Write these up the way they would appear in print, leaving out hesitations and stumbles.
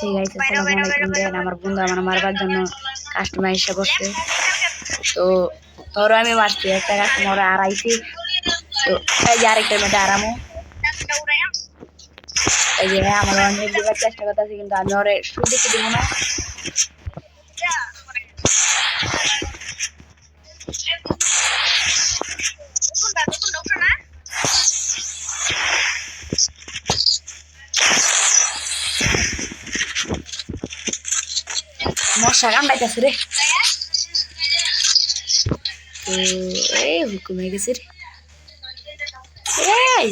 সেই গাইস আসসালামু আলাইকুম। দেন আমার বন্ধু আমার মারবার জন্য কাস্টমার এসে বসছে, তো ধরো আমি মারছি একটা কাস্টমার আর আইছি, তো এই যে আরেকটার মধ্যে আরামও এই যে আমার অনেক দিবার চেষ্টা করতেছি, কিন্তু আমি ওরে সুযোগ দিব না। মশা কামড়াইতেছে রে, তো এই হুকুম হয়ে গেছে রে। এই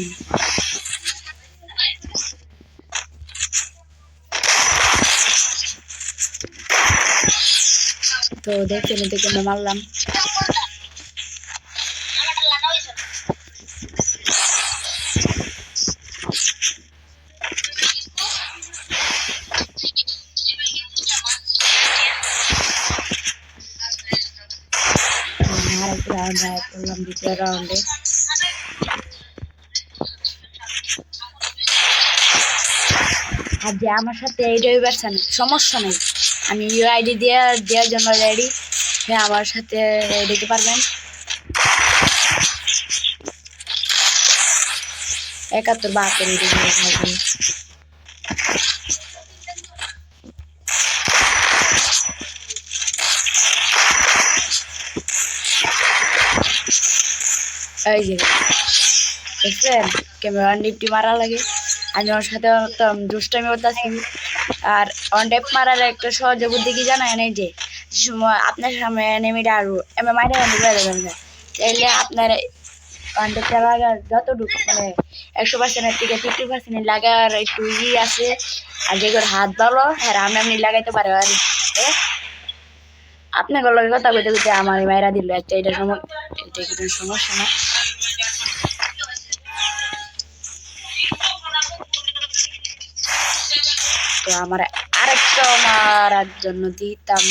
তো দেখতে নিতে কেমন মারলাম। আরেকটা রাউন্ড আয় করলাম, দ্বিতীয় রাউন্ডে আর যে আমার সাথে এই রবিবার সমস্যা নেই, আমি ইউআইডি দেওয়ার জন্য রেডি। হ্যাঁ আমার সাথে দিতে পারবেন 71 72 এই যে দেখছেন ক্যামেরা নিফটি মারা লাগে। আমি ওর সাথে দুষ্টামি করতেছি, আর অন টেপ মারার একটা সহজ বুদ্ধি কি জানেন, এই যে সময় আপনার সামনে নেমিটা আরো এমন মাইরে ঘুরে দেবেন না, তাইলে আপনার অন টেপটা লাগার যতটুকু মানে 100%-এর থেকে 50% লাগার একটু আছে, আর যেগুলো হাত ভালো হ্যাঁ আমি লাগাইতে পারে। আর আপনার লগে কথা কইতে কইতে আমার মাইরা দিল একটা, এটা কিন্তু সমস্যা না। তো আমার আরেকটা মারার জন্য দিতাম,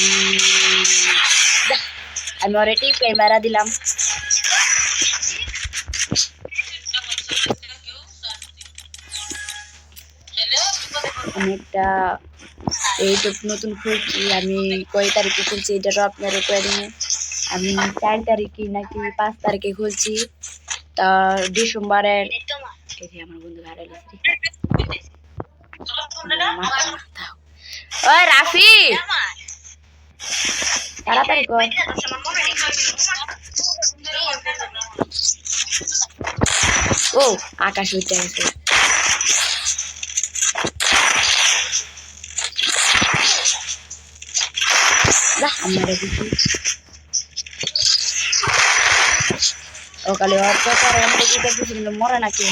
আমি ওর টিপে মারা দিলাম। আমি একটা ইউটিউব নতুন খুলছি, আমি কয় তারিখে খুলছি এটাও আপনারা কয়ে দিন। আমি 4 তারিখে নাকি 5 তারিখে খুলছি, তা ডিসেম্বরের আমার বন্ধু হারাইল। ওই রাফি তাড়াতাড়ি কর। ও আকাশ উঠে গেছে, আমরা দেখি সকালে অর্থ মরে নাকি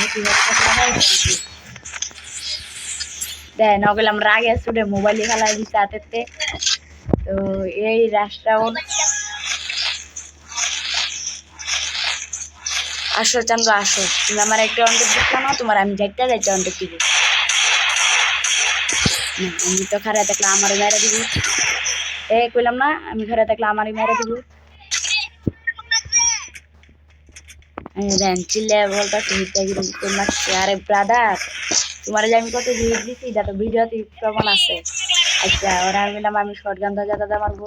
দেন ওগুলো আমরা আগে স্টুডে মোবাইলে খেলা দিচ্ছে হাতেতে। তো এই রাস্তা আসো চান্দু আসো, তুমি আমার একটা অন্ডের দিচ্ছ না, তোমার আমি যাইতে যাইতে অন্ডের দিব। আমি তো খারাপ থাকলে আমারই মেরে দিব, এই কইলাম না আমি খারাপ থাকলে আমারই মেরে দিব। দেন চিল্লে বলতেছি আরে ব্রাদার তোমার যে আমি কত ভিড় দিচ্ছি, এটা তো ভিডিওতে প্রমাণ আছে। আচ্ছা ওরা বললাম আমি শর্ট গান দাদা মারবো,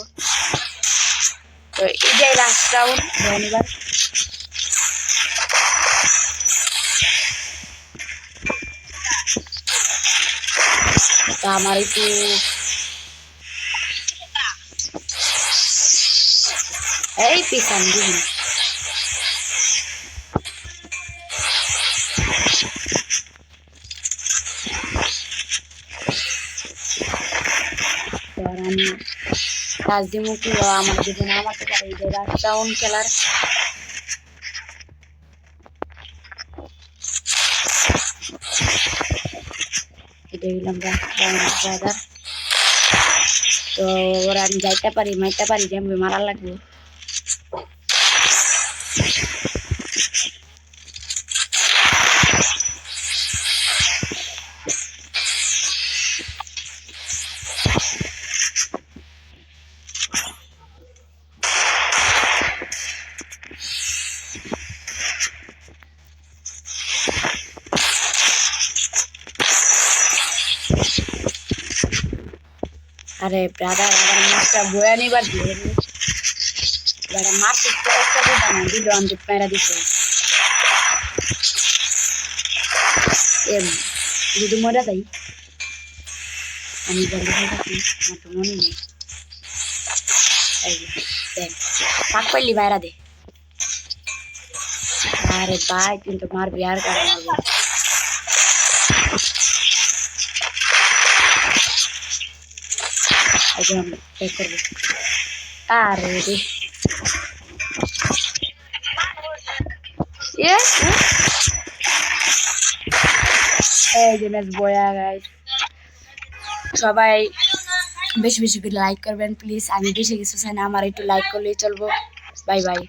তো এটাই লাস্ট রাউন্ড। ধন্যবাদ। তো আমার একটু এই পিছন দিন আমি কাজ দিব কি আমার জীবনে আমাকে পারে এই যে লাস্ট রাউন্ড খেলার। এটা দিলাম ব্রাদার, তো ওরা আমি যাইতে পারি মাইতে পারি যে আমি মারা লাগবে। আরে ব্রাদার আবার মাছটা বয়া নিবার দিয়ে ব্রাদার মাছ একটা কথা না দিল আমি মেরা দিছে যদি মরা যাই আমি জলদি খাই আমার তো মনে নেই এই দেখ পাক পাইলি বাইরা দে আরে ভাই কিন্তু মার বিয়ার কারণ হবে একদম চেক করবো আরে রে এই যে ম্যাচ বয়া গাইস সবাই বেশি বেশি করে লাইক করবেন প্লিজ আমি বেশি কিছু চাই না আমার একটু লাইক করলেই চলবো বাই বাই